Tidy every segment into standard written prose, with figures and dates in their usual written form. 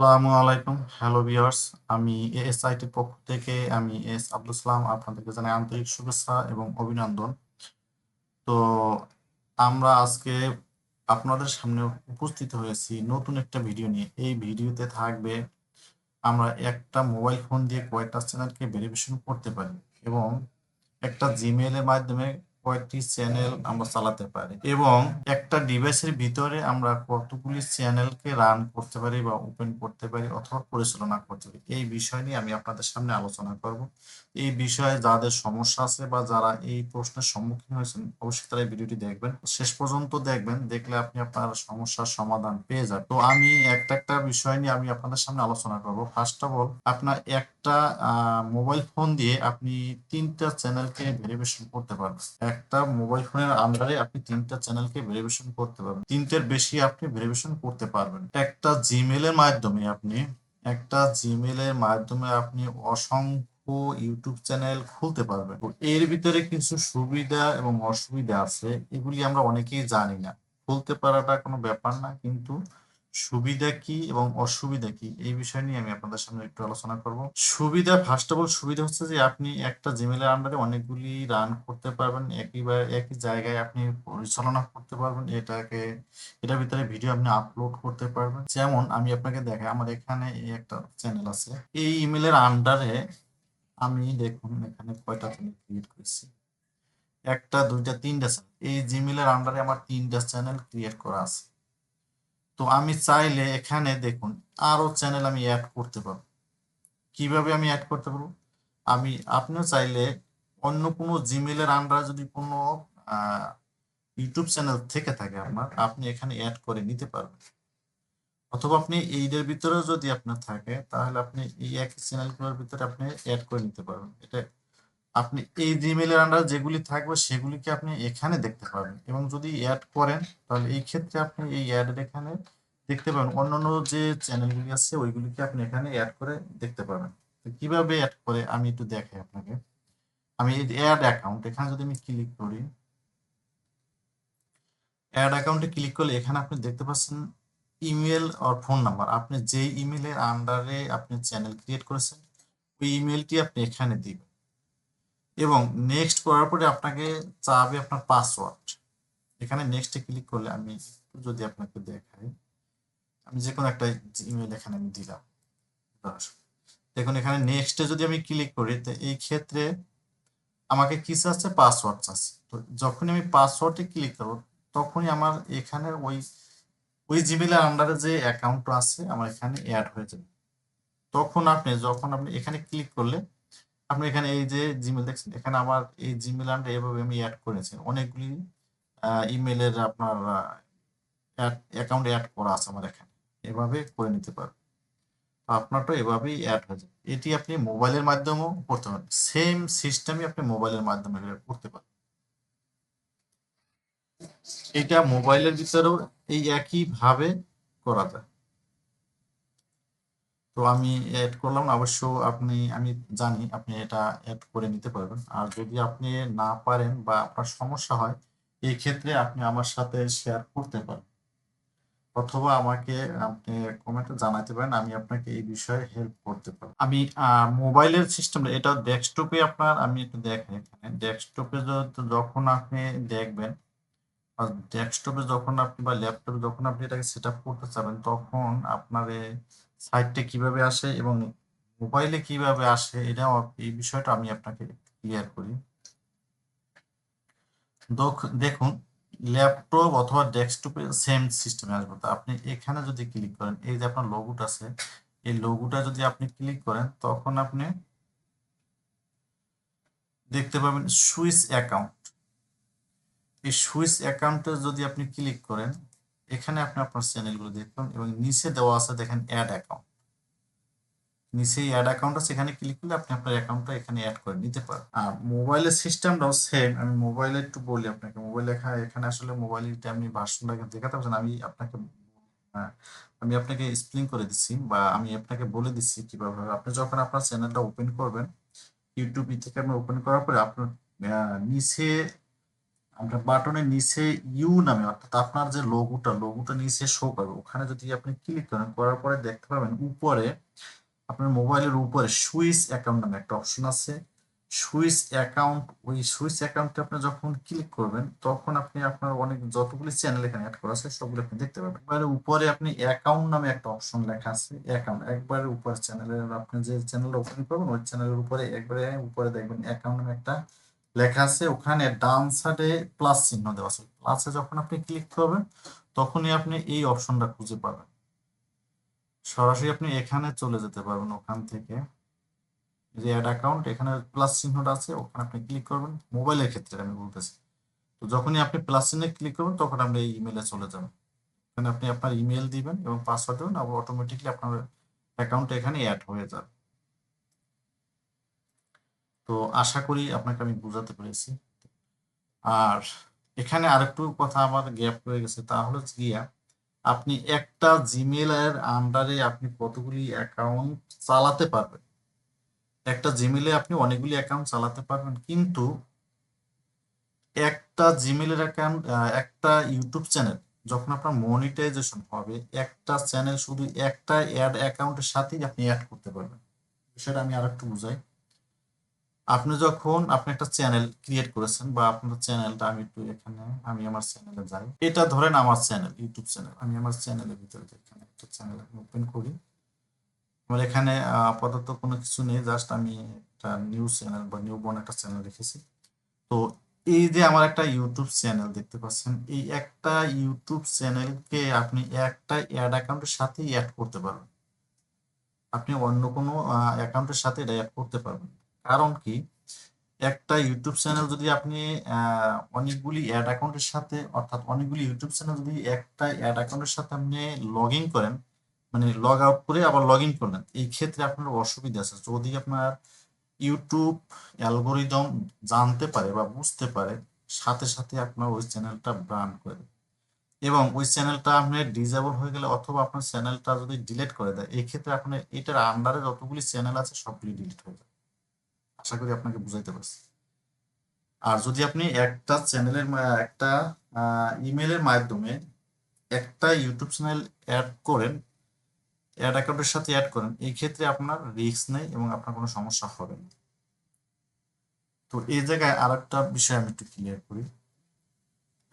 আসসালামু আলাইকুম, hello viewers. আমি এএসআইটির পক্ষ থেকে আমি এস আব্দুল সালাম আপনাদেরকে জানাই আন্তরিক শুভেচ্ছা এবং অভিনন্দন। তো আমরা আজকে আপনাদের সামনে উপস্থিত হয়েছি নতুন একটা ভিডিও নিয়ে। এই ভিডিওতে থাকবে আমরা একটা মোবাইল ফোন দিয়ে কয়েকটা চ্যানেলকে ভেরিফিকেশন করতে পারি এবং একটা জিমেইল এর মাধ্যমে কয়েকটি চ্যানেল আমরা চালাতে পারি এবং একটা ডিভাইসের ভিতরে আমরা কতগুলি চ্যানেলকে রান করতে পারি বা ওপেন করতে পারি অথবা পরিচালনা করতে পারি, এই বিষয় নিয়ে আমি আপনাদের সামনে আলোচনা করব। এই বিষয়ে যাদের সমস্যা আছে বা যারা এই প্রশ্নের সম্মুখীন হয়েছেন অবশ্যই তারা এই ভিডিওটি দেখবেন, শেষ পর্যন্ত দেখবেন। দেখলে আপনি আপনার সমস্যার সমাধান পেয়ে যাবেন। তো আমি একটা একটা বিষয় নিয়ে আমি আপনাদের সামনে আলোচনা করব। ফার্স্ট অফ অল, আপনার একটা মোবাইল ফোন দিয়ে আপনি তিনটা চ্যানেলকে ভেরিফিকেশন করতে পারবেন। একটা মোবাইল ফোনের আন্ডারে আপনি তিনটা চ্যানেলকে ভেরিফিকেশন করতে পারবেন, তিনটের বেশি আপনি ভেরিফিকেশন করতে পারবেন। একটা জিমেলের মাধ্যমে আপনি অসংখ্য ইউটিউব চ্যানেল খুলতে পারবেন। তো এর ভিতরে কিছু সুবিধা এবং অসুবিধা আছে, এগুলি আমরা অনেকেই জানি না। খুলতে পারাটা কোনো ব্যাপার না, কিন্তু সুবিধা কি এবং অসুবিধা কি এই বিষয় নিয়ে আমি আপনাদের সামনে একটু আলোচনা করব। সুবিধা, ফার্স্ট অফ অল সুবিধা হচ্ছে যে আপনি একটা জিমেলের আন্ডারে অনেকগুলি রান করতে পারবেন, একই জায়গায় আপনি পরিচালনা করতে পারবেন। এটার ভিতরে ভিডিও আপনি আপলোড করতে পারবেন। যেমন আমি আপনাকে দেখাই, আমার এখানে এই একটা চ্যানেল আছে। এই ইমেলের আন্ডারে আমি দেখুন এখানে কয়টা চ্যানেল ক্রিয়েট করেছি, একটা, দুইটা, তিনটা চ্যানেল। এই জিমেলের আন্ডারে আমার তিনটা চ্যানেল ক্রিয়েট করা আছে। তো আমি চাইলে এখানে দেখুন আরো চ্যানেল আমি অ্যাড করতে পারবো। কিভাবে আমি অ্যাড করতে পারবো? আপনিও চাইলে অন্য কোনো জিমেলের আন্ডারে যদি কোনো ইউটিউব চ্যানেল থেকে থাকে আপনার, আপনি এখানে অ্যাড করে নিতে পারবেন। অথবা আপনি এইটার ভিতরেও যদি আপনার থাকে, তাহলে আপনি এই একই চ্যানেলগুলোর ভিতরে আপনি অ্যাড করে নিতে পারবেন। এটা আপনি এই জিমেলের আন্ডার যেগুলি থাকবে সেগুলিকে আপনি এখানে দেখতে পাবেন, এবং যদি অ্যাড করেন তাহলে এই ক্ষেত্রে আপনি এই অ্যাডের এখানে দেখতে পাবেন। অন্যান্য যে চ্যানেলগুলি আছে ওইগুলিকে আপনি এখানে অ্যাড করে দেখতে পাবেন। তো কিভাবে অ্যাড করে আমি একটু দেখাই আপনাকে। আমি এই অ্যাড অ্যাকাউন্ট, এখানে যদি আমি ক্লিক করি, অ্যাড অ্যাকাউন্টে ক্লিক করলে এখানে আপনি দেখতে পাচ্ছেন ইমেল আর ফোন নাম্বার। আপনি যেই ইমেলের আন্ডারে আপনি চ্যানেল ক্রিয়েট করেছেন ওই ইমেলটি আপনি এখানে দিবেন, এবং নেক্সট করার পরে আপনাকে চাবে আপনার পাসওয়ার্ড। এখানে নেক্সটে ক্লিক করলে আমি যদি আপনাকে দেখাই, আমি যে কোনো একটা ইমেল এখানে আমি দিলাম। দেখুন এখানে নেক্সটে যদি আমি ক্লিক করি, তো এই ক্ষেত্রে আমাকে কি চাচ্ছে? পাসওয়ার্ড চাচ্ছে। তো যখনই আমি পাসওয়ার্ডে ক্লিক করব, তখনই আমার এখানে ওই ওই জিমেলের আন্ডারে যে অ্যাকাউন্টটা আছে আমার এখানে অ্যাড হয়ে যাবে। যখন আপনি এখানে ক্লিক করলে আপনি এখানে এই যে জিমেল দেখছেন, এখানে আমার এই জিমেল আন্ডারে এভাবে আমি অ্যাড করেছি অনেকগুলি ইমেলের আপনার অ্যাকাউন্ট অ্যাড করা আছে আমার এখানে। এভাবে করে নিতে পারবেন। তো আপনারটা এভাবেই অ্যাড হয়ে যাবে। এটি আপনি মোবাইলের মাধ্যমেও করতে পারেন, সেম সিস্টেমই আপনি মোবাইলের মাধ্যমে করতে পারেন। এটা মোবাইলের ভিতরেও এই একই ভাবে করা যায়। তো আমি অ্যাড করলাম না, অবশ্য আমি জানি আপনি এটা অ্যাড করে নিতে পারবেন। আর যদি আপনি না পারেন বা আপনার সমস্যা হয়, এই ক্ষেত্রে আপনি আমার সাথে শেয়ার করতে পারেন, অথবা আমাকে আপনি কমেন্টে জানাতে পারেন, আমি আপনাকে এই বিষয়ে হেল্প করতে পারি। আমি মোবাইলের সিস্টেম, এটা ডেস্কটপে আপনার, আমি একটু দেখাই। এখানে ডেস্কটপে যখন আপনি দেখবেন, আর ডেস্কটপে যখন আপনি বা ল্যাপটপে যখন আপনি এটাকে সেট আপ করতে চাবেন, তখন আপনার এই সাইটটা কিভাবে আসে এবং মোবাইলে কিভাবে আসে, এই বিষয়টা আমি আপনাকে ক্লিয়ার করি। দেখুন, ল্যাপটপ অথবা ডেস্কটপে সেম সিস্টেমে আসবে। তো আপনি এখানে যদি ক্লিক করেন, এই যে আপনার লোগোটা আছে, এই লোগোটা যদি আপনি ক্লিক করেন, তখন আপনি দেখতে পাবেন সুইচ অ্যাকাউন্ট। এই সুইচ অ্যাকাউন্টে যদি আপনি ক্লিক করেন, এখানে আপনি আপনার চ্যানেলগুলো দেখবেন, এবং নিচে দেওয়া আছে দেখেন অ্যাড অ্যাকাউন্ট। নিচেই অ্যাড অ্যাকাউন্ট আছে, এখানে ক্লিক করলে আপনি আপনার অ্যাকাউন্টটা এখানে অ্যাড করে নিতে পারেন। আর মোবাইলের সিস্টেমটাও সেম। আমি মোবাইলে একটু বলি আপনাকে। মোবাইল এখানে আসলে মোবাইলটা আমি ভার্সনটাকে দেখাতে পারছি না। আহ, আমি আপনাকে স্প্লিং করে দিচ্ছি, বা আমি আপনাকে বলে দিচ্ছি কিভাবে হবে। আপনি যখন আপনার চ্যানেলটা ওপেন করবেন, ইউটিউব থেকে আপনি ওপেন করার পরে আপনার নিচে আপনার বাটনের নিচে ইউ নামে অর্থাৎ আপনার যে লোগোটা নিচে শো করবে, ওখানে যদি আপনি ক্লিক করেন, করার পরে দেখতে পাবেন উপরে আপনার মোবাইলের উপরে সুইচ অ্যাকাউন্ট নামে একটা অপশন আছে। সুইচ অ্যাকাউন্ট, ওই সুইচ অ্যাকাউন্টে আপনি যখন ক্লিক করবেন তখন আপনি আপনার অনেক যতগুলি চ্যানেল এখানে অ্যাড করা আছে সবগুলো আপনি দেখতে পাবেন। একবারে উপরে আপনি অ্যাকাউন্ট নামে একটা অপশন লেখা আছে, অ্যাকাউন্ট একবারে উপরে চ্যানেলের, আপনি যে চ্যানেল ওপেন করবেন ওই চ্যানেলের উপরে একবারে উপরে দেখবেন অ্যাকাউন্ট নামে একটা লেখা আছে। ওখানে ডান সাইডে প্লাস চিহ্ন দেওয়া আছে, প্লাসে যখন আপনি ক্লিক করবেন তখনই আপনি এই অপশনটা খুঁজে পাবেন। সরাসরি আপনি এখানে চলে যেতে পারবেন, ওখান থেকে যে অ্যাড অ্যাকাউন্ট এখানে প্লাস চিহ্নটা আছে ওখানে আপনি ক্লিক করবেন, মোবাইলের ক্ষেত্রে আমি বলতেছি। তো যখনই আপনি প্লাস চিহ্নে ক্লিক করবেন তখন আপনি এই ইমেলে চলে যাবেন, এখানে আপনি আপনার ইমেল দিবেন এবং পাসওয়ার্ড দেবেন, আবার অটোমেটিকলি আপনার অ্যাকাউন্ট এখানে অ্যাড হয়ে যাবে। তো আশা করি আপনাকে আমি বোঝাতে পেরেছি। আর এখানে আরেকটু কথা আমার গ্যাপ রয়ে গেছে, তা হলো গিয়া আপনি একটা জিমেলের আন্ডারে আপনি কতগুলি অ্যাকাউন্ট চালাতে পারবেন। একটা জিমেলে আপনি অনেকগুলি অ্যাকাউন্ট চালাতে পারবেন, কিন্তু একটা জিমেলের অ্যাকাউন্ট, একটা ইউটিউব চ্যানেল যখন আপনার মনিটাইজেশন হবে, একটা চ্যানেল শুধু একটা অ্যাড অ্যাকাউন্টের সাথেই আপনি অ্যাড করতে পারবেন। সেটা আমি আরেকটু বুঝাই। আপনি একটা চ্যানেল ক্রিয়েট করেছেন, বা আপনার চ্যানেলটা, আমি একটু এখানে আমি আমার চ্যানেলে যাই, এটা ধরেন আমার চ্যানেল, ইউটিউব চ্যানেল। আমি আমার চ্যানেলের ভিতরে এখানে একটা চ্যানেল ওপেন করি। আমার এখানে আপাতত কোনো কিছু নেই, জাস্ট আমি একটা নিউ চ্যানেল বা নিউ বর্ন একটা চ্যানেল রেখেছি। তো এই যে আমার একটা ইউটিউব চ্যানেল দেখতে পাচ্ছেন, এই একটা ইউটিউব চ্যানেলকে আপনি একটা অ্যাড অ্যাকাউন্টের সাথেই অ্যাড করতে পারবেন। আপনি অন্য কোনো অ্যাকাউন্টের সাথে এটা অ্যাড করতে পারবেন। কারণ কি, একটা ইউটিউব চ্যানেল যদি আপনি অনেকগুলি অ্যাড অ্যাকাউন্টের সাথে, অর্থাৎ অনেকগুলি ইউটিউব চ্যানেল যদি একটা অ্যাড অ্যাকাউন্টের সাথে আপনি লগ ইন করেন, মানে লগ আউট করে আবার লগ ইন করলেন, এই ক্ষেত্রে আপনার অসুবিধা আছে। যদি আপনার ইউটিউব অ্যালগোরিদম জানতে পারে বা বুঝতে পারে, সাথে সাথে আপনার ওই চ্যানেলটা ব্যান করে দেয়, এবং ওই চ্যানেলটা আপনার ডিজেবল হয়ে গেলে অথবা আপনার চ্যানেলটা যদি ডিলিট করে দেয়, এই ক্ষেত্রে আপনার এটার আন্ডারে যতগুলি চ্যানেল আছে সবগুলি ডিলিট হয়ে যায়। আশা করি আপনাকে বুঝাইতে পারছি। আর যদি আপনি একটা চ্যানেলের একটা ইমেলের মাধ্যমে একটা ইউটিউব চ্যানেল অ্যাড করেন, অ্যাড অ্যাকাউন্টের সাথে অ্যাড করেন, এই ক্ষেত্রে আপনার রিস্ক নেই এবং আপনার কোনো সমস্যা হবে না। তো এই জায়গায় আর একটা বিষয় আমি একটু ক্লিয়ার করি।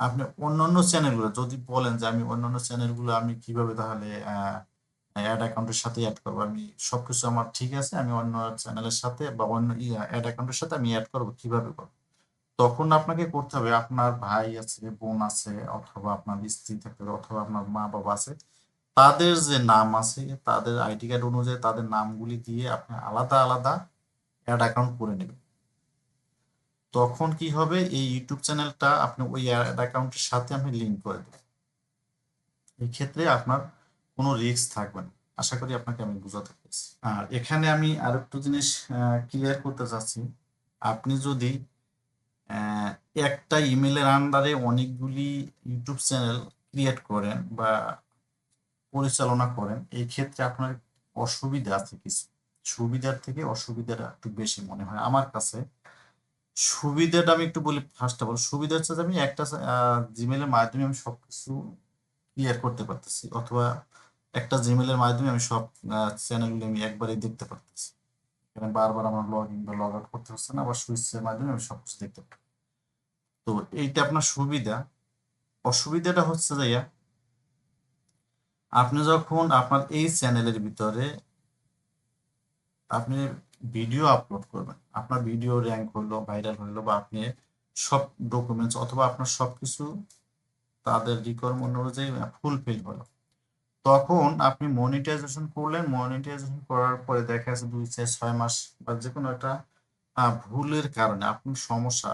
আপনি অন্যান্য চ্যানেলগুলো যদি বলেন যে আমি অন্যান্য চ্যানেলগুলো আমি কিভাবে তাহলে অ্যাড অ্যাকাউন্টের সাথে অ্যাড করবো, আমি সবকিছু আমার ঠিক আছে, আমি অন্য চ্যানেলের সাথে বা অন্য অ্যাড অ্যাকাউন্টের সাথে আমি অ্যাড করবো, কিভাবে করবো? তখন আপনাকে করতে হবে, আপনার ভাই আছে, বোন আছে, অথবা আপনার স্ত্রী থাকতে পারে, অথবা আপনার মা বাবা আছে, তাদের যে নাম আছে তাদের আইডি কার্ড অনুযায়ী তাদের নামগুলি দিয়ে আপনি আলাদা আলাদা অ্যাড অ্যাকাউন্ট করে নেবেন। তখন কি হবে, এই ইউটিউব চ্যানেলটা আপনি ওই অ্যাড অ্যাকাউন্টের সাথে আপনি লিঙ্ক করে দেবেন। এই ক্ষেত্রে আপনার কোনো রিস্ক থাকবে না। আশা করি আপনাকে আমি বোঝাতে পেরেছি। আর এখানে আমি আরেকটু জিনিস ক্লিয়ার করতে চাচ্ছি। আপনি যদি আহ, একটা ইমেলের আন্ডারে অনেকগুলি ইউটিউব চ্যানেল ক্রিয়েট করেন বা পরিচালনা করেন, এই ক্ষেত্রে আপনার অসুবিধা আছে কিছু। সুবিধার থেকে অসুবিধাটা একটু বেশি মনে হয় আমার কাছে। সুবিধাটা আমি একটু বলি। ফার্স্ট অফ অল, সুবিধা হচ্ছে যে আমি একটা জিমেলের মাধ্যমে আমি সবকিছু ক্লিয়ার করতে পারতেছি, অথবা একটা জিমেলের মাধ্যমে আমি সব চ্যানেলগুলো আমি একবারেই দেখতে পারতেছি। এখানে বারবার আমার লগ ইন বা লগ আউট করতে হচ্ছে না, আবার সুইচের মাধ্যমে আমি সবকিছু দেখতে পারি। তো এইটা আপনার সুবিধা। অসুবিধাটা হচ্ছে যে আপনি যখন আপনার এই চ্যানেলের ভিতরে আপনি ভিডিও আপলোড করবেন, আপনার ভিডিও র্যাঙ্ক হইলো, ভাইরাল হইলো, বা আপনি সব ডকুমেন্টস অথবা আপনার সবকিছু তাদের রিকোয়ারমেন্ট অনুযায়ী ফুলফিল হলো, তখন আপনি মনিটাইজেশন করলেন। মনিটাইজেশন করার পরে দেখা যাচ্ছে 2 4 6 মাস বা যে কোনো একটা ভুলের কারণে আপনার সমস্যা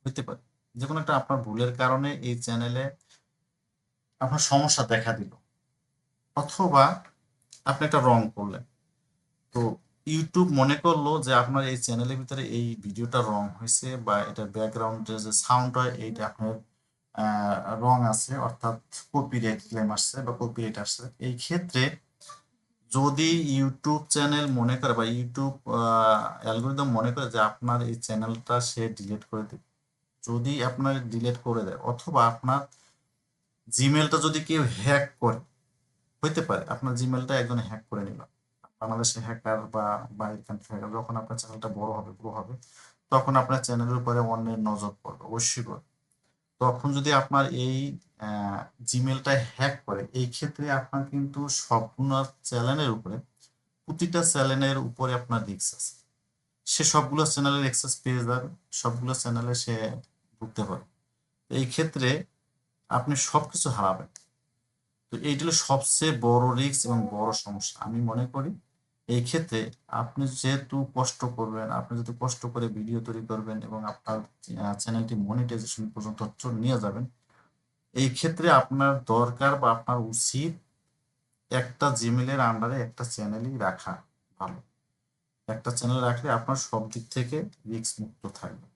হইতে পারে। যে কোনো একটা আপনার ভুলের কারণে এই চ্যানেলে আপনার সমস্যা দেখা দিল, অথবা আপনি একটা রং করলেন। তো ইউটিউব মনে করলো যে আপনার এই চ্যানেলের ভিতরে এই ভিডিওটা রং হয়েছে, বা এটার ব্যাকগ্রাউন্ডে যে সাউন্ড হয় এইটা আপনার রং আছে, অর্থাৎ কপিরাইট ক্লেম আসছে বা কপিরাইট আসছে। এই ক্ষেত্রে যদি ইউটিউব চ্যানেল মনে করে বা ইউটিউব অ্যালগোরিদম মনে করে যে আপনার এই চ্যানেলটা সে ডিলিট করে দেবে, যদি আপনার ডিলিট করে দেয় অথবা আপনার জিমেলটা যদি কেউ হ্যাক করে, হইতে পারে আপনার জিমেলটা একজন হ্যাক করে নিল, বাংলাদেশে হ্যাকার বা বাইরের কান্ট্রি হ্যাকার, যখন আপনার চ্যানেলটা বড় হবে গ্রো হবে তখন আপনার চ্যানেলের উপরে অন্যের নজর পড়বে, অবশ্যই পড়বে। তখন যদি আপনার এই জিমেলটা হ্যাক করে, এই ক্ষেত্রে আপনার কিন্তু সবগুলো চ্যানেলের উপরে, প্রতিটা চ্যানেলের উপরে আপনার রিস্ক আছে। সে সবগুলো চ্যানেলের অ্যাক্সেস পেয়ে যাবে, সবগুলো চ্যানেলে সে ঢুকতে পারে। এই ক্ষেত্রে আপনি সবকিছু হারাবেন। তো এইটা হলো সবচেয়ে বড় রিস্ক এবং বড় সমস্যা আমি মনে করি। এই ক্ষেত্রে আপনি যেহেতু কষ্ট করবেন, আপনি যেহেতু কষ্ট করে ভিডিও তৈরি করবেন এবং আপনার চ্যানেলটি মনিটাইজেশন পর্যন্ত নিয়ে যাবেন, এই ক্ষেত্রে আপনার দরকার বা আপনার উচিত একটা জিমেলের আন্ডারে একটা চ্যানেলই রাখা ভালো। একটা চ্যানেল রাখলে আপনার সব দিক থেকে রিস্ক মুক্ত থাকবে।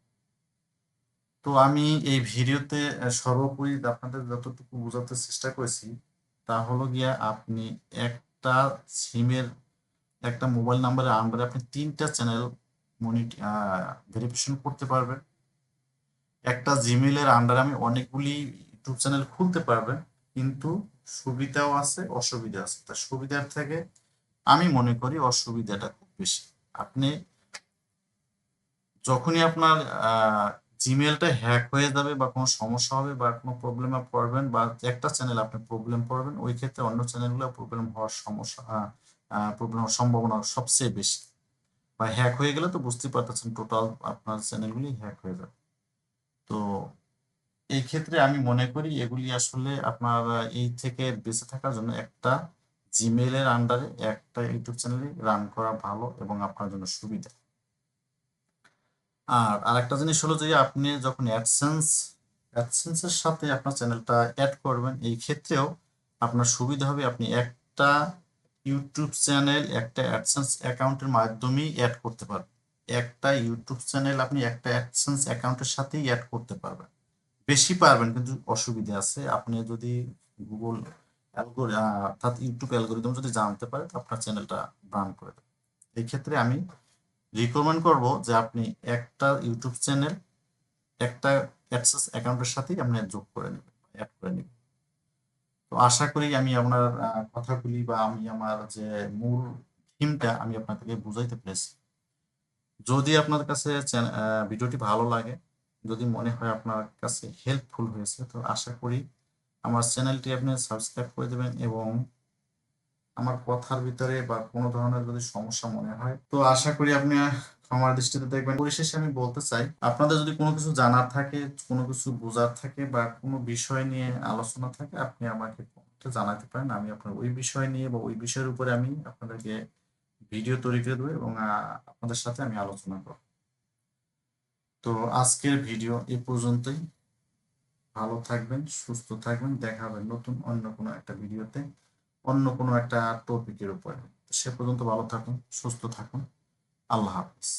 তো আমি এই ভিডিওতে সর্বোপরি আপনাদের যতটুকু বোঝাতে চেষ্টা করেছি তা হলো গিয়া, আপনি একটা সিমের একটা মোবাইল নাম্বারের আন্ডারে আপনি 3টা চ্যানেল ভেরিফিকেশন করতে পারবেন। একটা জিমেলের আন্ডারে আমি অনেকগুলি ইউটিউব চ্যানেল খুলতে পারবেন, কিন্তু সুবিধাও আছে অসুবিধা আছে। তা সুবিধার থেকে আমি মনে করি অসুবিধাটা খুব বেশি। আপনি যখনই আপনার জিমেলটা হ্যাক হয়ে যাবে বা কোনো সমস্যা হবে বা কোনো প্রবলেমে পড়বেন বা একটা চ্যানেল আপনি প্রবলেম পড়বেন, ওই ক্ষেত্রে অন্য চ্যানেলগুলো প্রবলেম হওয়ার প্রবলেম হওয়ার সম্ভাবনা সবচেয়ে বেশি। বা হ্যাক হয়ে গেলে তো বুঝতেই পারতেছেন, টোটাল আপনার চ্যানেলগুলি হ্যাক হয়ে যাবে। তো এই ক্ষেত্রে আমি মনে করি এগুলি আসলে আপনার এই থেকে বেঁচে থাকার জন্য একটা জিমেলের আন্ডারে একটা ইউটিউব চ্যানেলই রান করা ভালো এবং আপনার জন্য সুবিধা। আর আরেকটা জিনিস হলো যে আপনি যখন অ্যাডসেন্সের সাথে আপনার চ্যানেলটা অ্যাড করবেন, এই ক্ষেত্রেও আপনার সুবিধা হবে। আপনি একটা ইউটিউব চ্যানেল একটা অ্যাডসেন্স অ্যাকাউন্টের মাধ্যমেই অ্যাড করতে পারবেন। একটা ইউটিউব চ্যানেল আপনি একটা অ্যাডসেন্স অ্যাকাউন্টের সাথেই অ্যাড করতে পারবেন। বেশি পারবেন, কিন্তু অসুবিধা আছে। আপনি যদি গুগল অর্থাৎ ইউটিউব অ্যালগোরিদম যদি জানতে পারে তো আপনার চ্যানেলটা ব্যান করে দেবে। এই ক্ষেত্রে আমি রিকমেন্ড করব যে আপনি একটা ইউটিউব চ্যানেল একটা অ্যাডসেন্স অ্যাকাউন্টের সাথেই আপনি যোগ করে নেবেন, অ্যাড করে নেবেন। তো আশা করি আমি আপনার কথাগুলি বা আমি আমার যে মূল থিমটা আমি আপনাদেরকে বুঝাইতে পেরেছি। যদি আপনার কাছে ভিডিওটি ভালো লাগে, যদি মনে হয় আপনার কাছে হেল্পফুল হয়েছে, তো আশা করি আমার চ্যানেলটি আপনি সাবস্ক্রাইব করে দেবেন এবং আমার কথার ভিতরে বা কোনো ধরনের যদি সমস্যা মনে হয় তো আশা করি আপনি ক্ষমার দৃষ্টিতে দেখবেন। পরিশেষে আমি বলতে চাই, আপনাদের যদি কোনো কিছু জানার থাকে, কোনো কিছু বোঝার থাকে বা কোনো বিষয় নিয়ে আলোচনা থাকে, আপনি আমাকে কমেন্টে জানাতে পারেন। আমি আপনার ওই বিষয় নিয়ে বা ওই বিষয়ের উপরে আমি আপনাদেরকে ভিডিও তৈরি করে দেবো এবং আপনাদের সাথে আমি আলোচনা করব। তো আজকের ভিডিও এ পর্যন্তই। ভালো থাকবেন, সুস্থ থাকবেন, দেখা হবে নতুন অন্য কোনো একটা ভিডিওতে, অন্য কোনো একটা টপিকের উপরে। সে পর্যন্ত ভালো থাকুন, সুস্থ থাকুন। আল্লাহ হাফিজ।